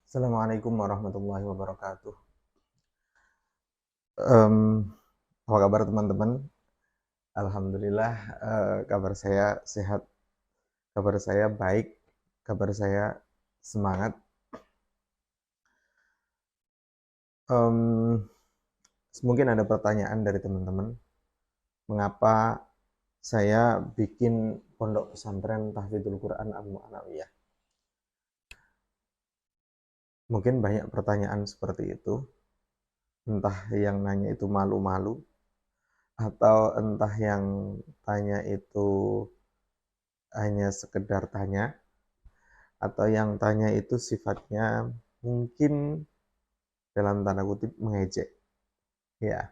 Assalamualaikum warahmatullahi wabarakatuh. Em, Apa kabar teman-teman? Alhamdulillah, kabar saya sehat, kabar saya baik, kabar saya semangat. Em, Mungkin ada pertanyaan dari teman-teman, mengapa saya bikin pondok pesantren Tahfidzul Quran Al-Mu'anawiyah? Mungkin banyak pertanyaan seperti itu, entah yang nanya itu malu-malu, atau entah yang tanya itu hanya sekedar tanya, atau yang tanya itu sifatnya mungkin dalam tanda kutip mengejek. Ya,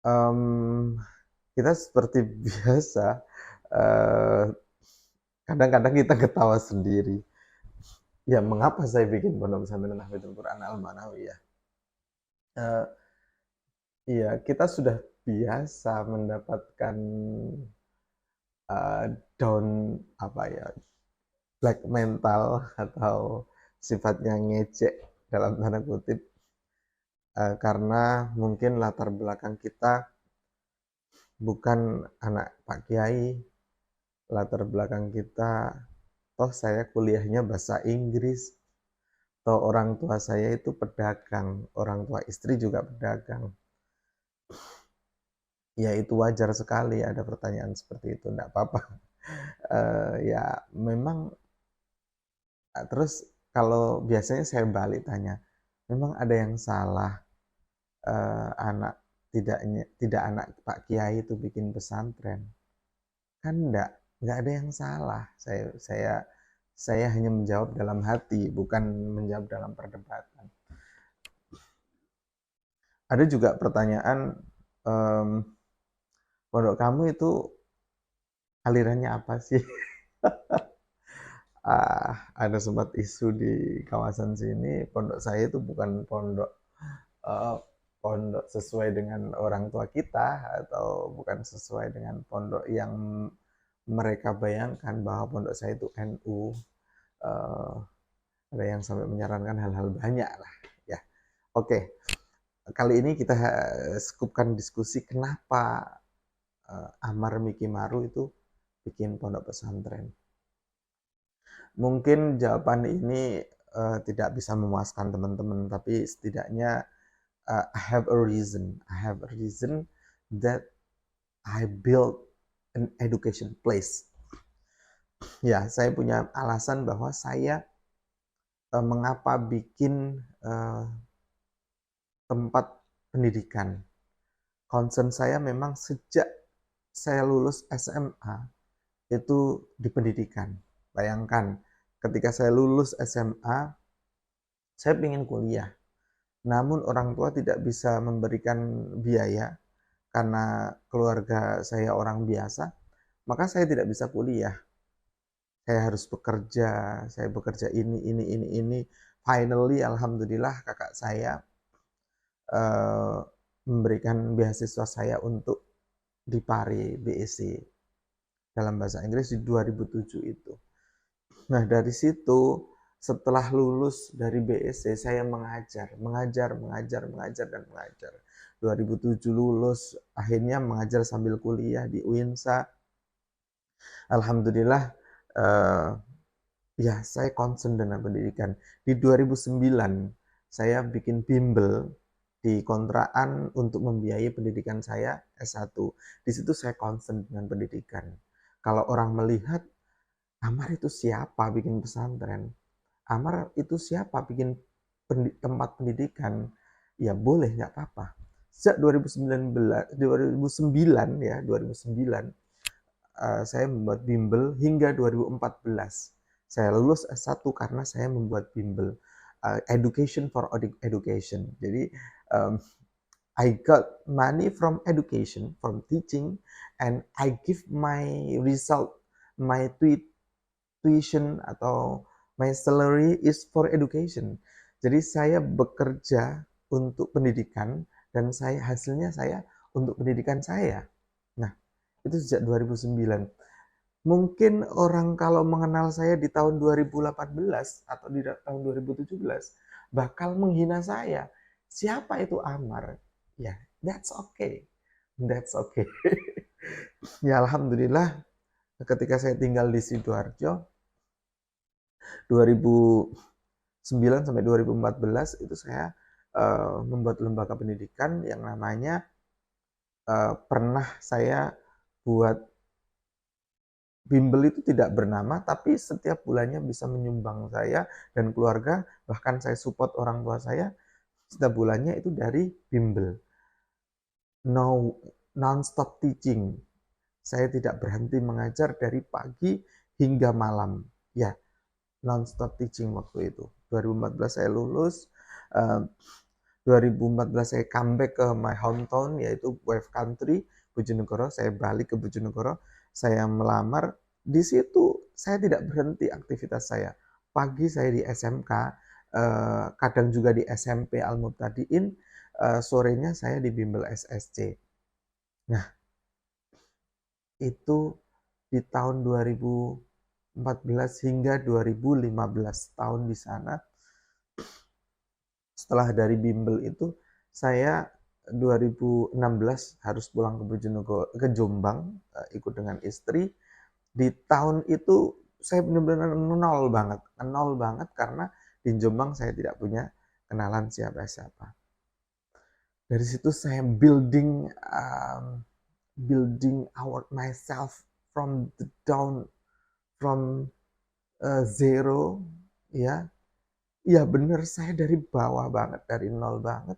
em, kita seperti biasa, eh, kadang-kadang kita ketawa sendiri. Ya, mengapa saya bikin pondok pesantren Nahdlatul Quran Al-Manawi ya? Eh, Iya, kita sudah biasa mendapatkan eh, down apa ya, black mental atau sifatnya ngejek dalam tanda kutip, karena mungkin latar belakang kita bukan anak Pak Kiai, latar belakang kita, toh saya kuliahnya bahasa Inggris, toh orang tua saya itu pedagang, orang tua istri juga pedagang. Ya itu wajar sekali ada pertanyaan seperti itu, enggak apa-apa. Ya memang, terus kalau biasanya saya balik tanya, memang ada yang salah, anak tidak anak Pak Kiai itu bikin pesantren? Kan enggak ada yang salah. Saya hanya menjawab dalam hati, bukan menjawab dalam perdebatan. Ada juga pertanyaan, em, pondok kamu itu alirannya apa sih? Ada sempat isu di kawasan sini, pondok saya itu bukan pondok, eh, pondok sesuai dengan orang tua kita, atau bukan sesuai dengan pondok yang mereka bayangkan bahwa pondok saya itu NU. Eh, ada yang sampai menyarankan hal-hal banyak lah ya. Oke, kali ini kita skupkan diskusi kenapa Amar Miki Maru itu bikin pondok pesantren. Mungkin jawaban ini tidak bisa memuaskan teman-teman, tapi setidaknya I have a reason. I have a reason that I built an education place. Ya, saya punya alasan bahwa saya mengapa bikin tempat pendidikan. Concern saya memang sejak saya lulus SMA itu di pendidikan. Bayangkan, ketika saya lulus SMA, saya ingin kuliah. Namun orang tua tidak bisa memberikan biaya karena keluarga saya orang biasa, maka saya tidak bisa kuliah. Saya harus bekerja, saya bekerja ini. Finally, alhamdulillah kakak saya eh, memberikan beasiswa saya untuk di Pari BEC dalam bahasa Inggris di 2007 itu. Nah, dari situ setelah lulus dari BEC saya mengajar. 2007 lulus, akhirnya mengajar sambil kuliah di UINSA. Alhamdulillah, eh, ya saya concern dengan pendidikan. Di 2009 saya bikin bimbel di kontrakan untuk membiayai pendidikan saya S1. Di situ saya concern dengan pendidikan. Kalau orang melihat, Amar itu siapa bikin pesantren? Amar itu siapa bikin tempat pendidikan? Ya boleh, nggak apa-apa. Sejak 2009 ya, 2009 saya membuat bimbel hingga 2014. Saya lulus S1 karena saya membuat bimbel, education for education. Jadi um, I got money from education, from teaching, and I give my result, my tuition atau my salary is for education. Jadi saya bekerja untuk pendidikan dan hasilnya saya untuk pendidikan saya. Nah, itu sejak 2009. Mungkin orang kalau mengenal saya di tahun 2018 atau di tahun 2017 bakal menghina saya. Siapa itu Amar? Ya, that's okay. That's okay. Ya alhamdulillah ketika saya tinggal di Sidoarjo 2009 sampai 2014 itu saya membuat lembaga pendidikan yang namanya pernah saya buat bimbel itu tidak bernama, tapi setiap bulannya bisa menyumbang saya dan keluarga, bahkan saya support orang tua saya, setiap bulannya itu dari bimbel. No, non-stop teaching. Saya tidak berhenti mengajar dari pagi hingga malam. Ya, non-stop teaching waktu itu. 2014 saya lulus, 2014 saya comeback ke my hometown, yaitu Wave Country, Bojonegoro. Saya balik ke Bojonegoro, saya melamar. Di situ saya tidak berhenti aktivitas saya. Pagi saya di SMK, kadang juga di SMP Al-Mubtadiin, sorenya saya di bimbel SSC. Nah, itu di tahun 2014 hingga 2015 tahun di sana. Setelah dari bimbel itu, saya 2016 harus pulang ke Bojonegoro, ke Jombang, ikut dengan istri. Di tahun itu saya benar-benar nol banget karena di Jombang saya tidak punya kenalan siapa-siapa. Dari situ saya building myself from the down, from zero, ya. Ya benar, saya dari bawah banget, dari nol banget.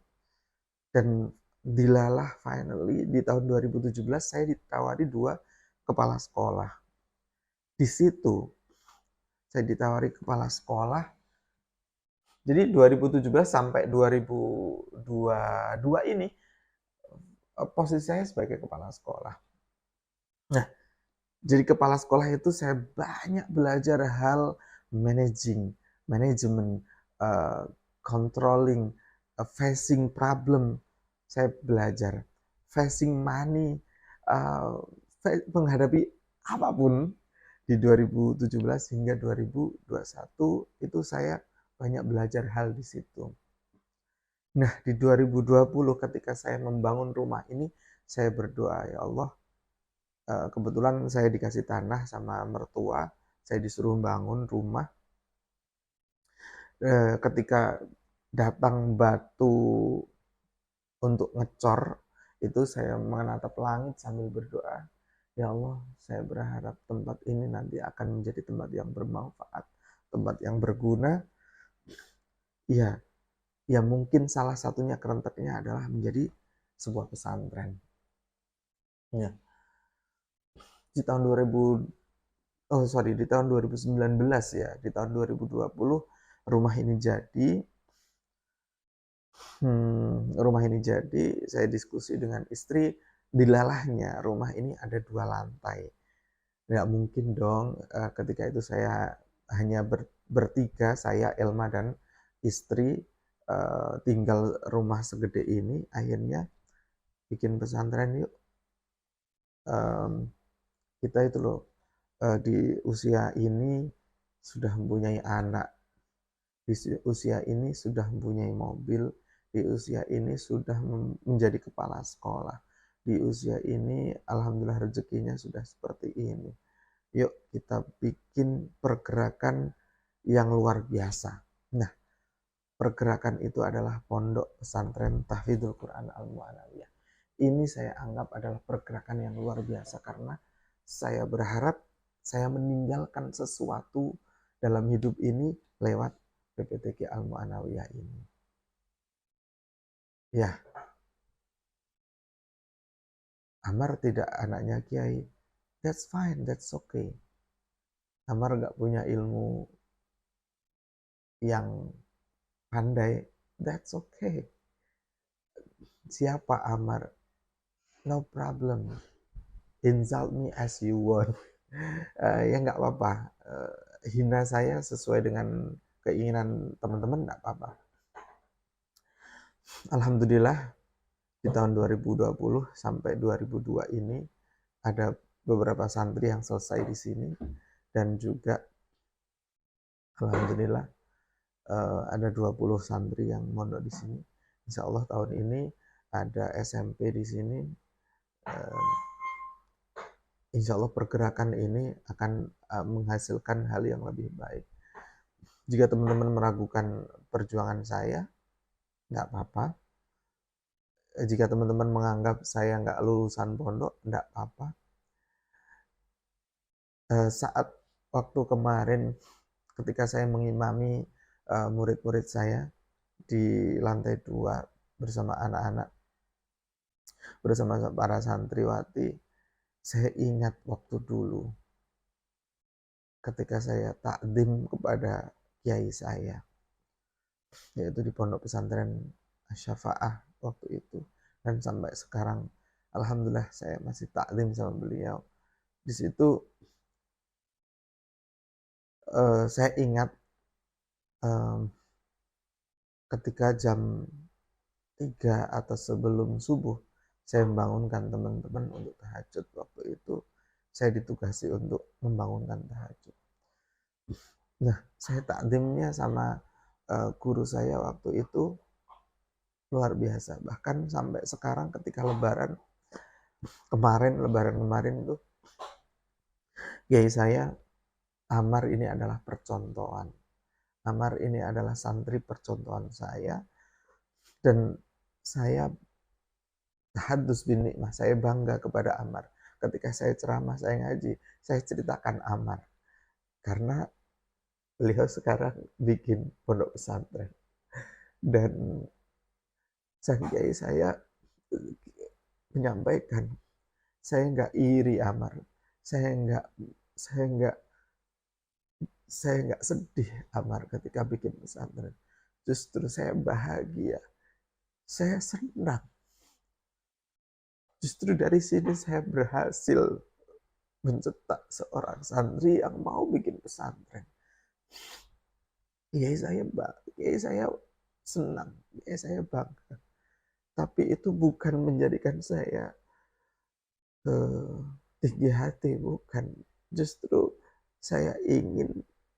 Dan dilalah finally di tahun 2017 saya ditawari 2 kepala sekolah. Di situ saya ditawari kepala sekolah. Jadi 2017 sampai 2022 ini posisi saya sebagai kepala sekolah. Nah, jadi kepala sekolah itu saya banyak belajar hal manajemen, controlling, facing problem. Saya belajar facing money, menghadapi apapun. Di 2017 hingga 2021 itu saya banyak belajar hal di situ. Nah, di 2020 ketika saya membangun rumah ini, saya berdoa, ya Allah, kebetulan saya dikasih tanah sama mertua, saya disuruh bangun rumah. Ketika datang batu untuk ngecor, itu saya menatap langit sambil berdoa, ya Allah, saya berharap tempat ini nanti akan menjadi tempat yang bermanfaat, tempat yang berguna. Ya, ya mungkin salah satunya kerenteknya adalah menjadi sebuah pesantren. Ya. Di tahun 2019 ya, di tahun 2020 rumah ini jadi. Rumah ini jadi, saya diskusi dengan istri, dilalahnya rumah ini ada 2 lantai. Nggak mungkin dong, ketika itu saya hanya bertiga, saya, Elma, dan istri, tinggal rumah segede ini, akhirnya bikin pesantren yuk. Kita itu loh, di usia ini sudah mempunyai anak, di usia ini sudah mempunyai mobil, di usia ini sudah menjadi kepala sekolah, di usia ini alhamdulillah rezekinya sudah seperti ini. Yuk kita bikin pergerakan yang luar biasa. Nah, pergerakan itu adalah Pondok Pesantren Tahfidzul Quran Al-Mu'anawiyah. Ini saya anggap adalah pergerakan yang luar biasa karena saya berharap saya meninggalkan sesuatu dalam hidup ini lewat PPTQ Al-Mu'anawiyah ini. Ya, Amar tidak anaknya Kiai. That's fine, that's okay. Amar gak punya ilmu yang pandai. That's okay. Siapa Amar? No problem. Insult me as you want. Ya nggak apa-apa. Hina saya sesuai dengan keinginan teman-teman nggak apa-apa. Alhamdulillah di tahun 2020 sampai 2002 ini ada beberapa santri yang selesai di sini, dan juga alhamdulillah ada 20 santri yang mondok di sini. Insya Allah tahun ini ada SMP di sini. Insya Allah pergerakan ini akan menghasilkan hal yang lebih baik. Jika teman-teman meragukan perjuangan saya, nggak apa-apa. Jika teman-teman menganggap saya nggak lulusan pondok, nggak apa-apa. Saat waktu kemarin ketika saya mengimami murid-murid saya di lantai 2 bersama anak-anak, bersama para santriwati, saya ingat waktu dulu ketika saya takdim kepada kiai saya, yaitu di pondok pesantren Syafa'ah waktu itu, dan sampai sekarang alhamdulillah saya masih taklim sama beliau. Di situ saya ingat ketika jam 3 atau sebelum subuh saya membangunkan teman-teman untuk tahajud. Waktu itu saya ditugasi untuk membangunkan tahajud. Nah, saya takdimnya sama guru saya waktu itu luar biasa. Bahkan sampai sekarang ketika lebaran kemarin itu, kiai saya Amar ini adalah percontohan. Amar ini adalah santri percontohan saya, dan saya tahadus bin nikmah, saya bangga kepada Amar. Ketika saya ceramah, saya ngaji, saya ceritakan Amar. Karena beliau sekarang bikin pondok pesantren. Dan sang kiai saya menyampaikan, saya nggak iri Amar, saya nggak saya nggak saya nggak sedih Amar ketika bikin pesantren. Justru saya bahagia, saya senang. Justru dari sini saya berhasil mencetak seorang santri yang mau bikin pesantren. Kiai saya senang, kiai saya bangga. Tapi itu bukan menjadikan saya tinggi hati, bukan. Justru saya ingin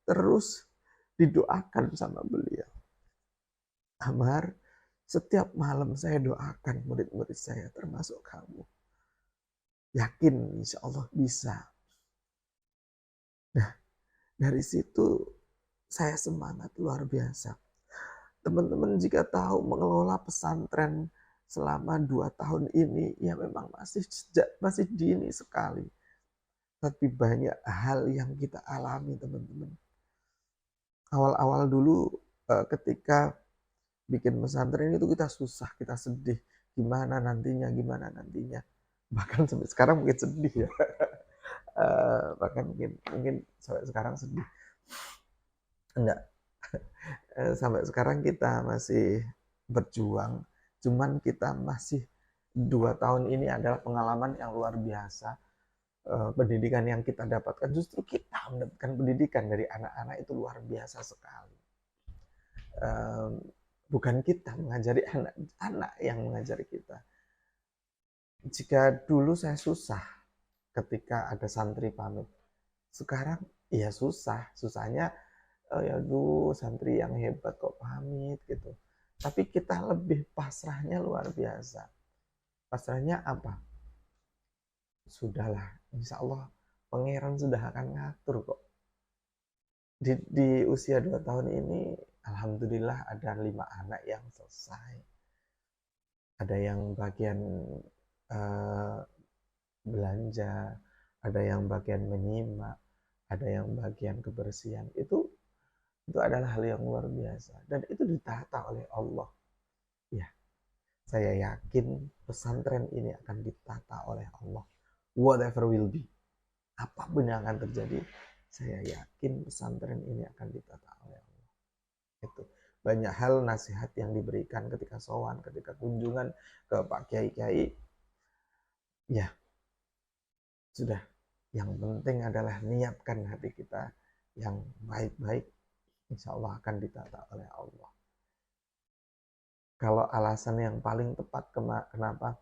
terus didoakan sama beliau. Amar, setiap malam saya doakan murid-murid saya, termasuk kamu. Yakin insya Allah bisa. Nah, dari situ saya semangat luar biasa. Teman-teman jika tahu mengelola pesantren selama 2 tahun ini, ya memang masih dini sekali. Tapi banyak hal yang kita alami, teman-teman. Awal-awal dulu ketika bikin pesantren itu kita susah, kita sedih. Gimana nantinya. Bahkan sampai sekarang mungkin sedih ya. Bahkan mungkin sampai sekarang sedih. Enggak. Sampai sekarang kita masih berjuang. Cuman kita masih 2 tahun ini adalah pengalaman yang luar biasa. Pendidikan yang kita dapatkan, justru kita mendapatkan pendidikan dari anak-anak itu luar biasa sekali. Bukan kita mengajari anak-anak yang mengajari kita. Jika dulu saya susah ketika ada santri pamit, sekarang ya susahnya ya santri yang hebat kok pamit gitu. Tapi kita lebih pasrahnya luar biasa. Pasrahnya apa? Sudahlah, insya Allah pangeran sudah akan ngatur kok. Di usia 2 tahun ini alhamdulillah ada 5 anak yang selesai. Ada yang bagian belanja, ada yang bagian menyimak, ada yang bagian kebersihan. Itu adalah hal yang luar biasa, dan itu ditata oleh Allah. Ya, saya yakin pesantren ini akan ditata oleh Allah. Whatever will be, apapun yang akan terjadi, saya yakin pesantren ini akan ditata oleh Allah. Itu banyak hal nasihat yang diberikan ketika sowan, ketika kunjungan ke Pak Kiai-Kiai. Ya, sudah. Yang penting adalah niatkan hati kita yang baik-baik. Insya Allah akan ditata oleh Allah. Kalau alasan yang paling tepat kenapa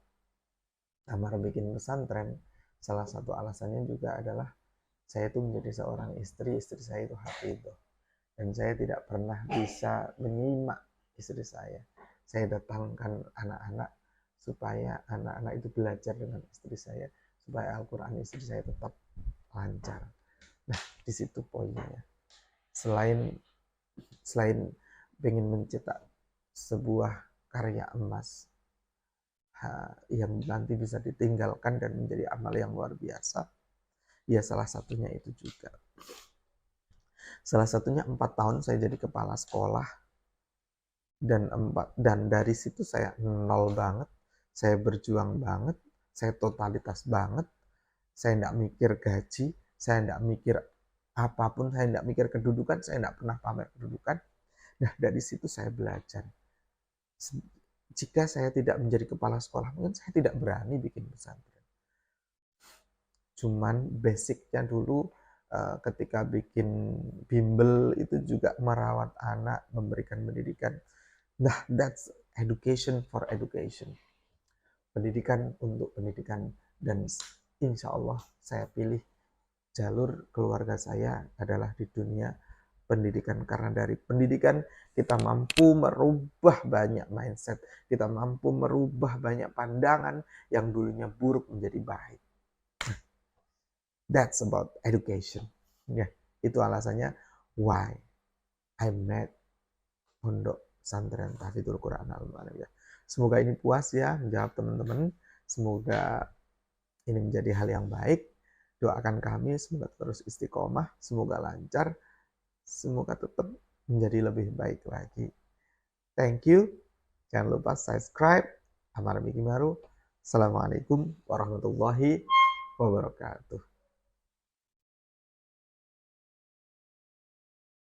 Amar bikin pesantren, Salah satu alasannya juga adalah saya itu menjadi seorang istri, istri saya itu hafidhah. Dan saya tidak pernah bisa menyimak istri saya. Saya datangkan anak-anak supaya anak-anak itu belajar dengan istri saya, supaya Al-Quran istri saya tetap lancar. Nah, di situ poinnya. Selain selain ingin mencetak sebuah karya emas yang nanti bisa ditinggalkan dan menjadi amal yang luar biasa, ya salah satunya itu juga. Salah satunya 4 tahun saya jadi kepala sekolah, dan dari situ saya nol banget, saya berjuang banget, saya totalitas banget, saya tidak mikir gaji, saya tidak mikir apapun, saya tidak mikir kedudukan, saya tidak pernah pamer kedudukan. Nah, dari situ saya belajar. Jika saya tidak menjadi kepala sekolah, mungkin saya tidak berani bikin pesantren. Cuman basicnya dulu ketika bikin bimbel itu juga merawat anak, memberikan pendidikan. Nah, that's education for education. Pendidikan untuk pendidikan, dan insya Allah saya pilih jalur keluarga saya adalah di dunia pendidikan, karena dari pendidikan kita mampu merubah banyak mindset, kita mampu merubah banyak pandangan yang dulunya buruk menjadi baik. That's about education. Ya, itu alasannya why I made Pondok Pesantren Tahfidzul Quran Al-Mu'allimah. Semoga ini puas ya menjawab teman-teman. Semoga ini menjadi hal yang baik. Doakan kami semoga terus istiqomah, semoga lancar, semoga tetap menjadi lebih baik lagi. Thank you. Jangan lupa subscribe. Amar Miki Maru. Assalamualaikum warahmatullahi wabarakatuh.